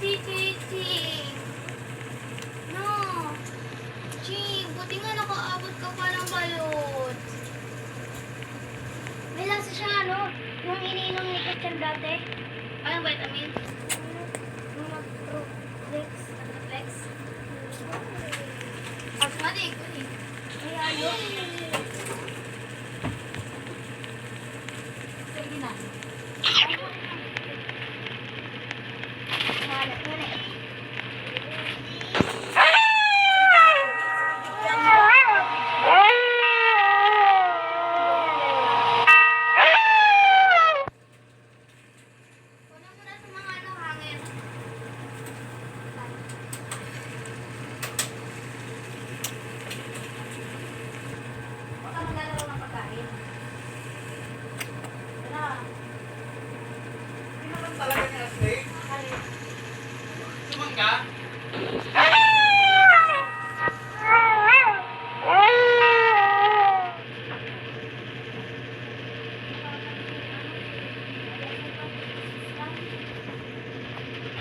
Ching. No. Ching, buti nga nakaabot ka pa ng balot. May lasa siya, ano? Yung iniinom ni Christian dati. Anong vitamin? Flex. Flex? Asmatic. Ay, ayos. Sige na. Malat mo na eh.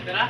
Tara.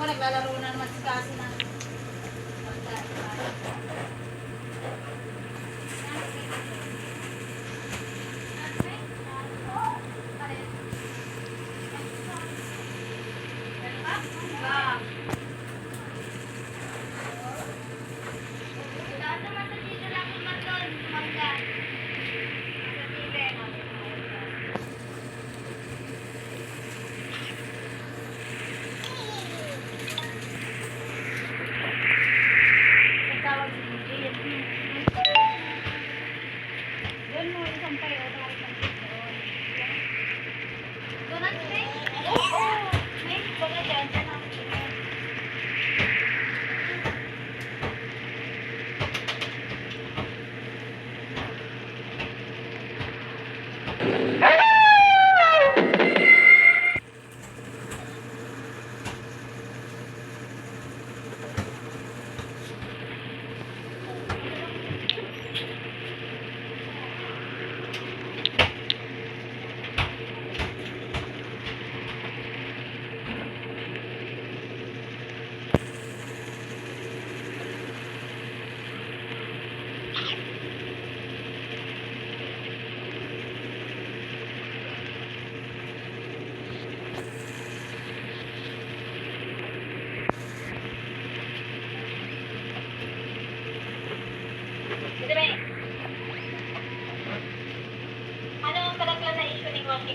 Ako naglalaro na naman si Kasi na.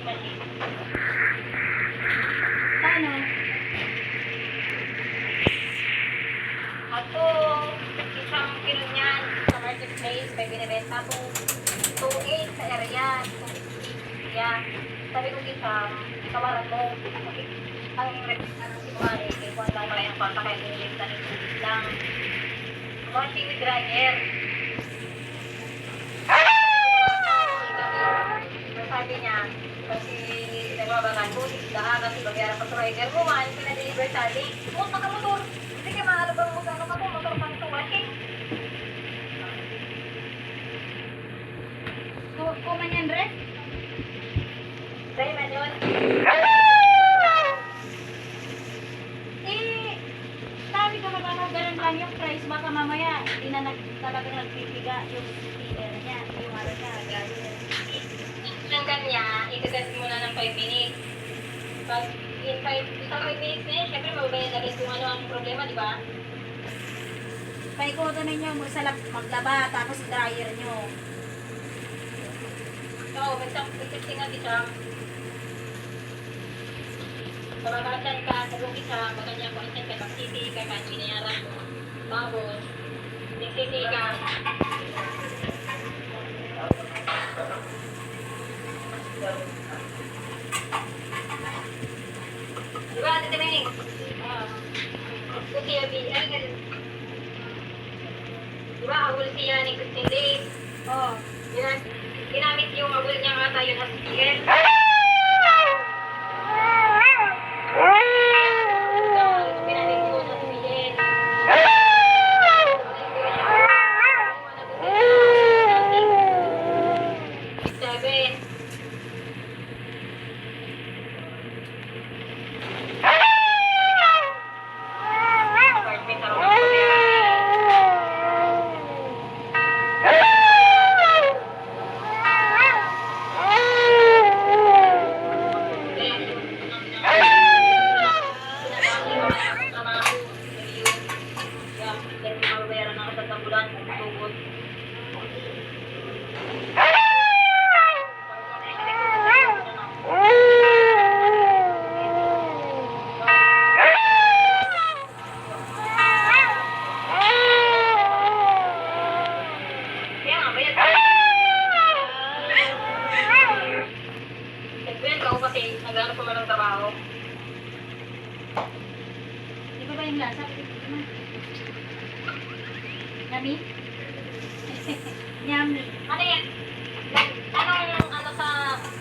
machine. Paano? Ako, isang kilo niyan sa marketplace, may binibenta po 2.8 sa area. Yeah. Sabi ko kita, kawaran mo. Ang kumari, kay Juan lang pala yung konta kaya binibenta ng tubig lang. Washing with dryer. Sabi niya, kasi nagbabagan ko, kasi babayaran pa sa rider mo, man, pinadeliver sa atin. Oh, makamotor. Sige, mahalabang mo gano'n ako, motor pang ito, washing. Kuman yan, Re? Dahil man yun. Sabi ko magkano ganun lang yung price, baka mamaya hindi na talagang nagpipiga yung speaker niya, yung ano niya, dryer. Hanggang niya, ikagat mo na ng 5 minutes. Pag in 5 minutes na yun, syempre mababayad agad kung ano ang problema, di ba? Paikoto ninyo maglaba, tapos dryer nyo. So, magkakasing nga kita. Sa magkakasan ka, sa buong isa, magkanya ko isan kay Pagsisi, kay Pansi na yaran ko. Tapos, nagsisi ka. Diba, Ate Timing? Kasi abi, ay ganun. Diba, agul siya ni Christine Day. Oh. Ginamit yung agul niya ata yun as PL. Ginamit ko sa PL. Seven. Apartment ako ng nagano pa man ang trabaho. Di ba yung lasa? Yummy? Yummy. Ano yan? Anong ano sa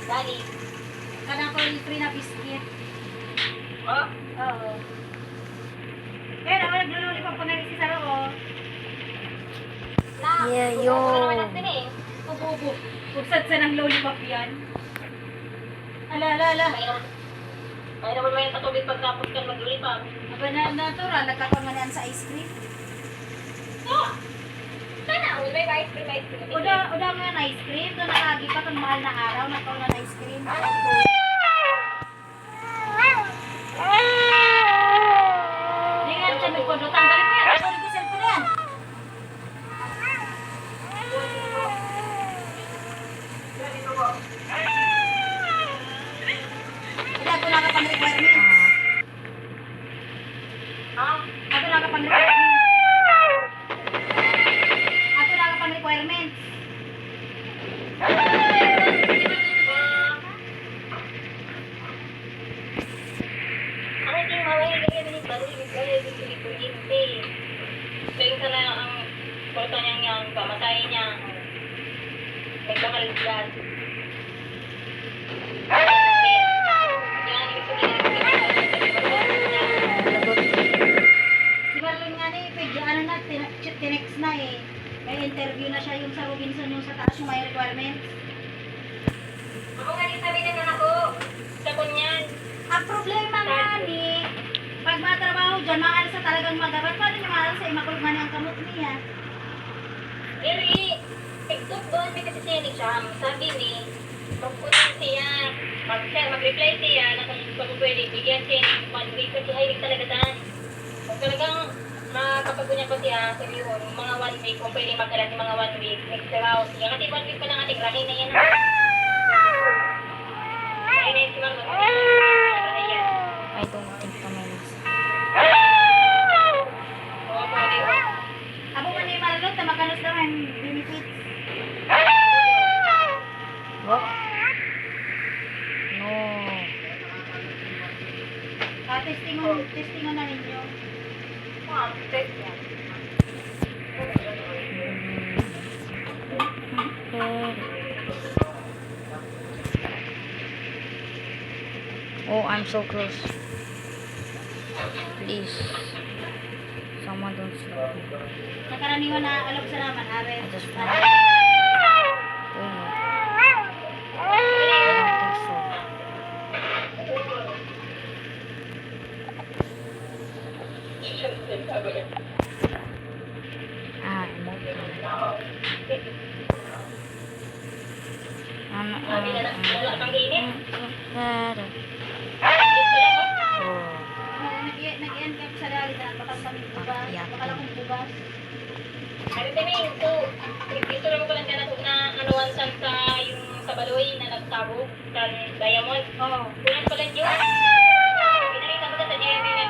Dali? Kada ko yung free na biscuit. Oh? Oo. Kaya naman naglululi pa si Saro, oh. Yeah, Ano yun. naman natin eh? Upo. Pugsat sa ng lollipop yan. Ala. Kaya naman may patubig pagkapos ka mag-ulipap. Aba na natural, nagkakaroon nga niyan sa ice cream. Oh! Sana, may ice cream. Uda nga ng ice cream, doon nakagi pa itong mahal na araw, nagkaroon nga ng ice cream. Hindi nga, sabi ko, tanggalin mo yan, tanggalin ko yung cellphone yan. Hindi, ako nakapang-requirements. Ha? Ako nakapang-requirements. Ako nakapang-requirements. Ano yung mawala yung ganyan baru yung kuryente. So yung sana ang porta niyang yung pamatay niya. Nagkakaligyan. Yan, ibig Si Marlon nga ni, pwede ano na, tinex na eh. May interview na siya yung sa Robinson, yung sa taas yung may requirements. Ako nga din sabi ng anak ko, sa kunyan. Ang problema nga ni, pag matrabaho dyan, maaari sa talagang magabat, paano niya maaari sa imakulog man ang kamot niya? Eri, TikTok doon, may kasi siya ni Sham. Sabi ni, magpunod siya, mag-reply siya na kung pwede, bigyan siya ng 1 week kasi hiring talaga daan. Kung talagang makapagunya pa siya, sabi ko, mga 1 week, kung pwede magkalat yung mga 1 week, next round. Kasi 1 week pa lang ating rahin na yan. I don't think kamalas. Abo man ni malulot na makanos daw ang benefits. What? No. Testingon na ninyo. Oh, I'm so close. Please. Someone don't stop me. Nakaraniwan na alok sa naman, are. I just want to. Oh no. I don't think so. Ah, emotional. Oh. Nag-ian ka sa dali na baka kami bugas, baka lang kong bugas. Sabi Timing, so, ito lang ko lang na anuan sa yung sa baloy na nagtago kan Diamond. Oo. Kunan pala yun. Pinalita ko sa JB na.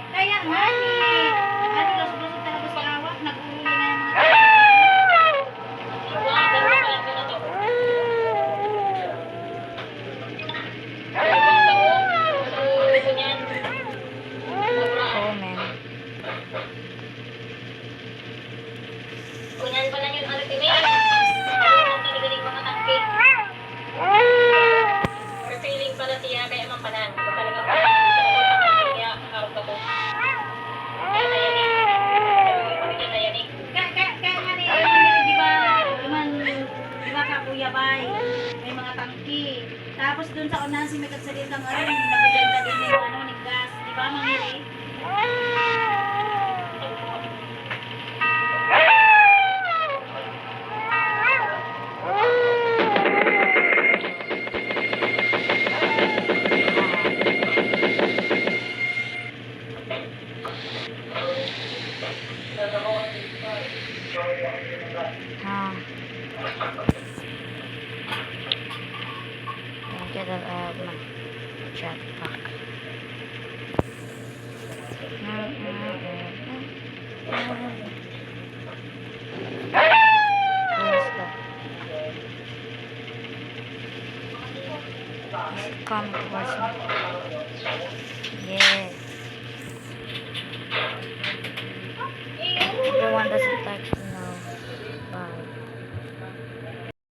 Kaya nga ni ano lasog-lasog talaga sa lawak, nag-uuli na yung mga Wow, ganun pala yun na to. Kunyan. Oh man. Kunyan pala yun, ano Timing. Ang talaga ng mga tangke. Feeling pala siya kaya mampanan. Kung talaga kaya harap ako. Kaya nayanig. Kaya nayanig. kaya nga ni di ba ka Kuya Bay, may mga tangki. Tapos dun sa unahan si may kagsalitang nabibenta din ng gas. Di ba Mangiri? Ah. Don't get my chat back. Where's that? Come towards me. Yes.